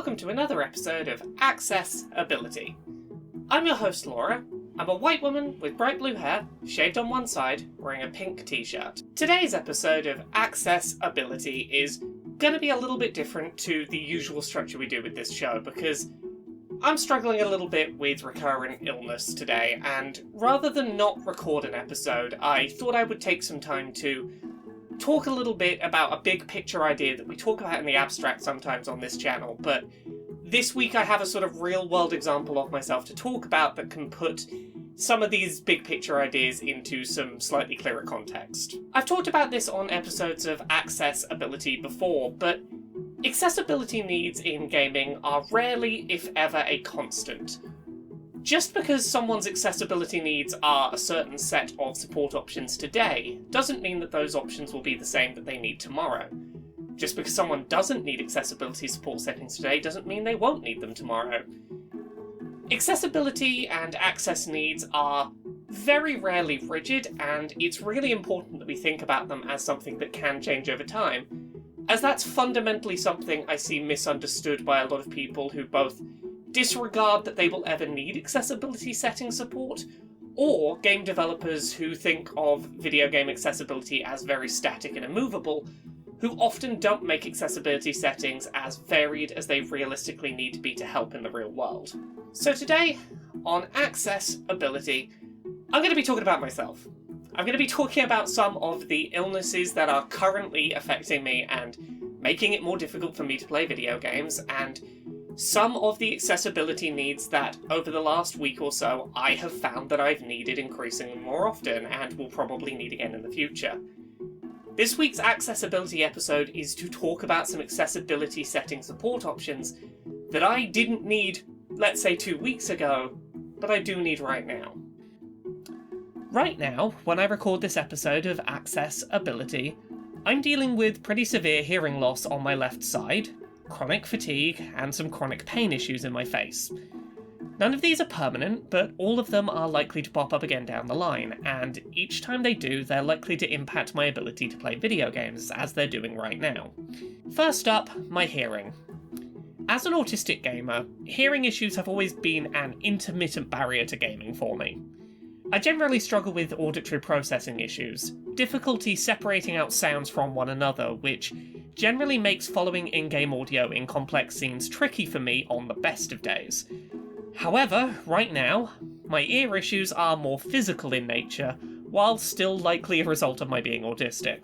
welcome to another episode of Accessibility. I'm your host Laura. I'm a white woman with bright blue hair, shaved on one side, wearing a pink t-shirt. Today's episode of Accessibility is going to be a little bit different to the usual structure we do with this show because I'm struggling a little bit with recurrent illness today, and rather than not record an episode, I thought I would take some time to talk a little bit about a big picture idea that we talk about in the abstract sometimes on this channel, but this week I have a sort of real world example of myself to talk about that can put some of these big picture ideas into some slightly clearer context. I've talked about this on episodes of Accessibility before, but accessibility needs in gaming are rarely, if ever, a constant. Just because someone's accessibility needs are a certain set of support options today, doesn't mean that those options will be the same that they need tomorrow. Just because someone doesn't need accessibility support settings today doesn't mean they won't need them tomorrow. Accessibility and access needs are very rarely rigid, and it's really important that we think about them as something that can change over time, as that's fundamentally something I see misunderstood by a lot of people who both disregard that they will ever need accessibility setting support, or game developers who think of video game accessibility as very static and immovable, who often don't make accessibility settings as varied as they realistically need to be to help in the real world. So today, on Accessibility, I'm going to be talking about myself. I'm going to be talking about some of the illnesses that are currently affecting me and making it more difficult for me to play video games, and some of the accessibility needs that, over the last week or so, I have found that I've needed increasingly more often, and will probably need again in the future. This week's accessibility episode is to talk about some accessibility setting support options that I didn't need, let's say 2 weeks ago, but I do need right now. Right now, when I record this episode of Accessibility, I'm dealing with pretty severe hearing loss on my left side, chronic fatigue, and some chronic pain issues in my face. None of these are permanent, but all of them are likely to pop up again down the line, and each time they do, they're likely to impact my ability to play video games, as they're doing right now. First up, my hearing. As an autistic gamer, hearing issues have always been an intermittent barrier to gaming for me. I generally struggle with auditory processing issues, difficulty separating out sounds from one another, which generally makes following in-game audio in complex scenes tricky for me on the best of days. However, right now, my ear issues are more physical in nature, while still likely a result of my being autistic.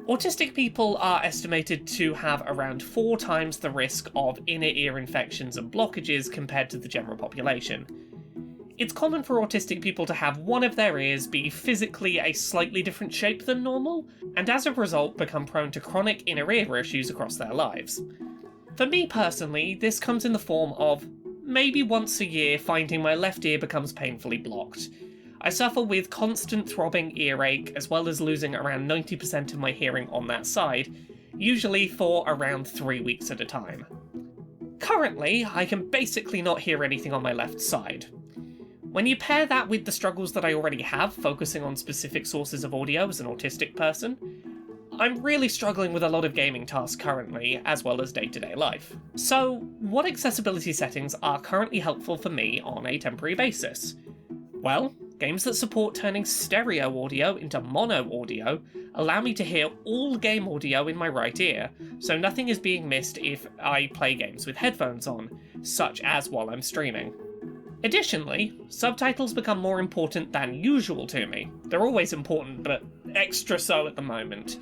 Autistic people are estimated to have around 4 times the risk of inner ear infections and blockages compared to the general population. It's common for autistic people to have one of their ears be physically a slightly different shape than normal, and as a result become prone to chronic inner ear issues across their lives. For me personally, this comes in the form of maybe once a year finding my left ear becomes painfully blocked. I suffer with constant throbbing earache, as well as losing around 90% of my hearing on that side, usually for around 3 weeks at a time. Currently, I can basically not hear anything on my left side. When you pair that with the struggles that I already have focusing on specific sources of audio as an autistic person, I'm really struggling with a lot of gaming tasks currently, as well as day-to-day life. So, what accessibility settings are currently helpful for me on a temporary basis? Well, games that support turning stereo audio into mono audio allow me to hear all game audio in my right ear, so nothing is being missed if I play games with headphones on, such as while I'm streaming. Additionally, subtitles become more important than usual to me. They're always important, but extra so at the moment.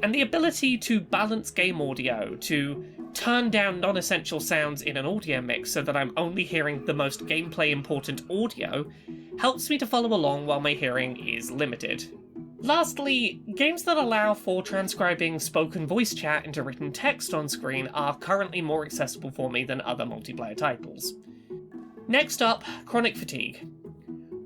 And the ability to balance game audio, to turn down non-essential sounds in an audio mix so that I'm only hearing the most gameplay important audio, helps me to follow along while my hearing is limited. Lastly, games that allow for transcribing spoken voice chat into written text on screen are currently more accessible for me than other multiplayer titles. Next up, chronic fatigue.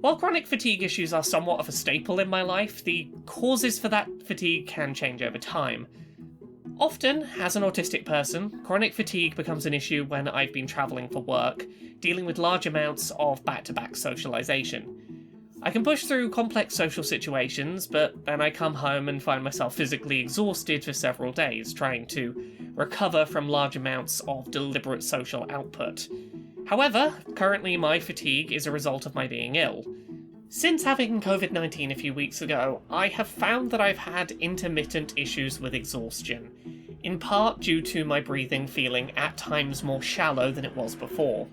While chronic fatigue issues are somewhat of a staple in my life, the causes for that fatigue can change over time. Often, as an autistic person, chronic fatigue becomes an issue when I've been travelling for work, dealing with large amounts of back-to-back socialisation. I can push through complex social situations, but then I come home and find myself physically exhausted for several days, trying to recover from large amounts of deliberate social output. However, currently my fatigue is a result of my being ill. Since having COVID-19 a few weeks ago, I have found that I've had intermittent issues with exhaustion, in part due to my breathing feeling at times more shallow than it was before.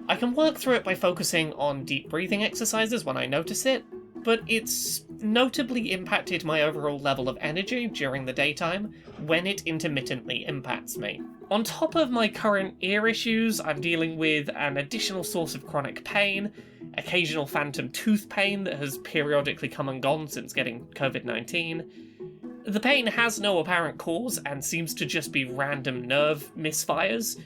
I can work through it by focusing on deep breathing exercises when I notice it, but it's notably impacted my overall level of energy during the daytime when it intermittently impacts me. On top of my current ear issues, I'm dealing with an additional source of chronic pain, occasional phantom tooth pain that has periodically come and gone since getting COVID-19. The pain has no apparent cause and seems to just be random nerve misfires,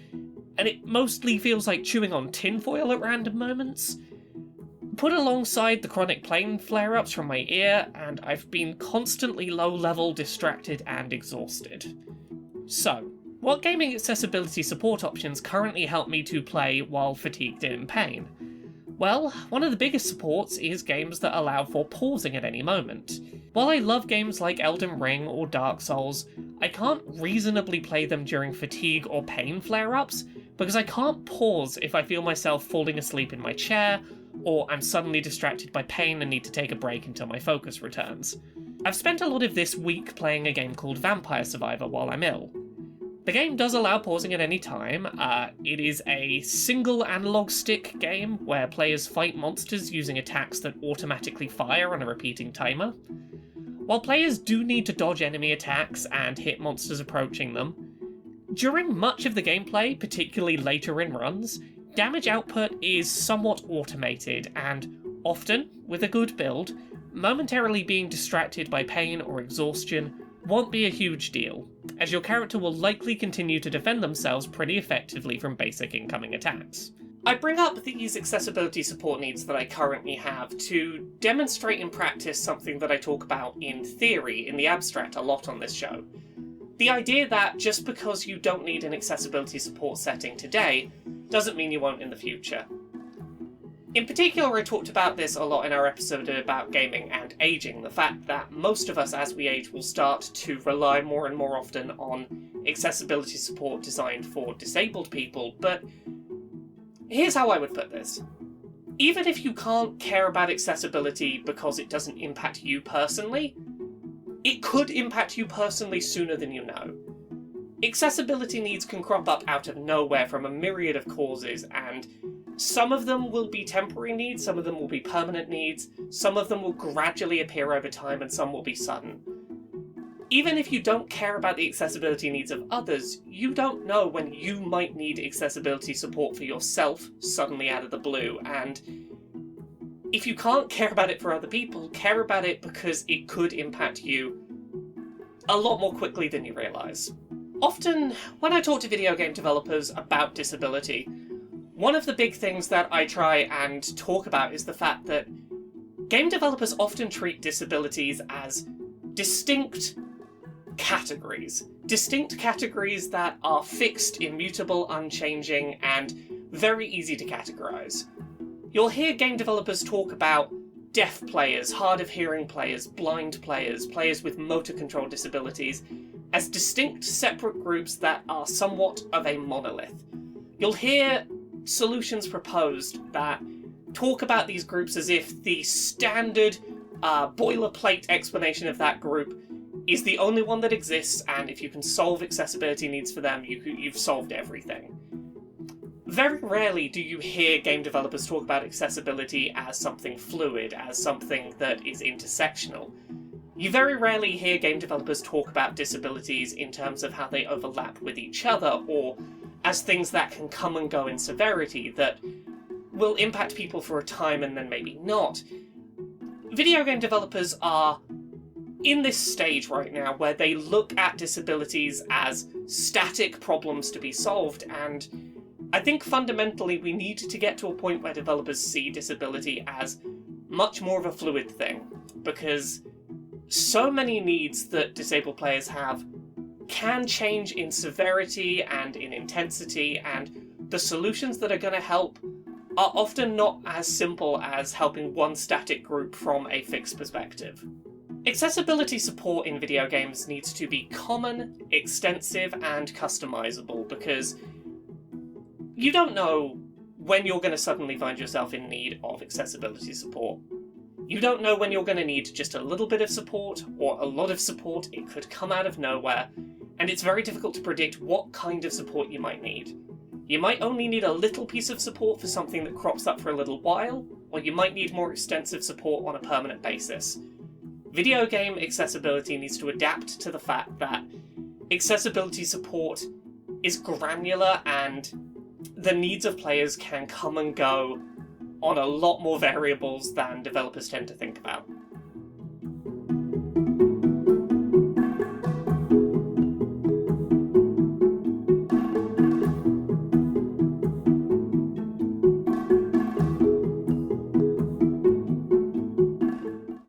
and it mostly feels like chewing on tinfoil at random moments. Put alongside the chronic pain flare-ups from my ear, and I've been constantly low-level, distracted, and exhausted. So, what gaming accessibility support options currently help me to play while fatigued and in pain? Well, one of the biggest supports is games that allow for pausing at any moment. While I love games like Elden Ring or Dark Souls, I can't reasonably play them during fatigue or pain flare-ups, because I can't pause if I feel myself falling asleep in my chair, or I'm suddenly distracted by pain and need to take a break until my focus returns. I've spent a lot of this week playing a game called Vampire Survivor while I'm ill. The game does allow pausing at any time. It is a single analog stick game where players fight monsters using attacks that automatically fire on a repeating timer. While players do need to dodge enemy attacks and hit monsters approaching them, during much of the gameplay, particularly later in runs, damage output is somewhat automated and, often, with a good build, momentarily being distracted by pain or exhaustion won't be a huge deal, as your character will likely continue to defend themselves pretty effectively from basic incoming attacks. I bring up these accessibility support needs that I currently have to demonstrate in practice something that I talk about in theory, in the abstract, a lot on this show. The idea that just because you don't need an accessibility support setting today doesn't mean you won't in the future. In particular, I talked about this a lot in our episode about gaming and aging, the fact that most of us as we age will start to rely more and more often on accessibility support designed for disabled people, but here's how I would put this. Even if you can't care about accessibility because it doesn't impact you personally, it could impact you personally sooner than you know. Accessibility needs can crop up out of nowhere from a myriad of causes, and some of them will be temporary needs, some of them will be permanent needs, some of them will gradually appear over time, and some will be sudden. Even if you don't care about the accessibility needs of others, you don't know when you might need accessibility support for yourself suddenly out of the blue, and if you can't care about it for other people, care about it because it could impact you a lot more quickly than you realise. Often, when I talk to video game developers about disability, one of the big things that I try and talk about is the fact that game developers often treat disabilities as distinct categories. Distinct categories that are fixed, immutable, unchanging, and very easy to categorise. You'll hear game developers talk about deaf players, hard of hearing players, blind players, players with motor control disabilities, as distinct separate groups that are somewhat of a monolith. You'll hear solutions proposed that talk about these groups as if the standard boilerplate explanation of that group is the only one that exists, and if you can solve accessibility needs for them, you've solved everything. Very rarely do you hear game developers talk about accessibility as something fluid, as something that is intersectional. You very rarely hear game developers talk about disabilities in terms of how they overlap with each other, or as things that can come and go in severity, that will impact people for a time and then maybe not. Video game developers are in this stage right now where they look at disabilities as static problems to be solved, and I think fundamentally we need to get to a point where developers see disability as much more of a fluid thing, because so many needs that disabled players have can change in severity and in intensity, and the solutions that are going to help are often not as simple as helping one static group from a fixed perspective. Accessibility support in video games needs to be common, extensive, and customizable, because you don't know when you're going to suddenly find yourself in need of accessibility support. You don't know when you're going to need just a little bit of support or a lot of support. It could come out of nowhere, and it's very difficult to predict what kind of support you might need. You might only need a little piece of support for something that crops up for a little while, or you might need more extensive support on a permanent basis. Video game accessibility needs to adapt to the fact that accessibility support is granular and the needs of players can come and go on a lot more variables than developers tend to think about.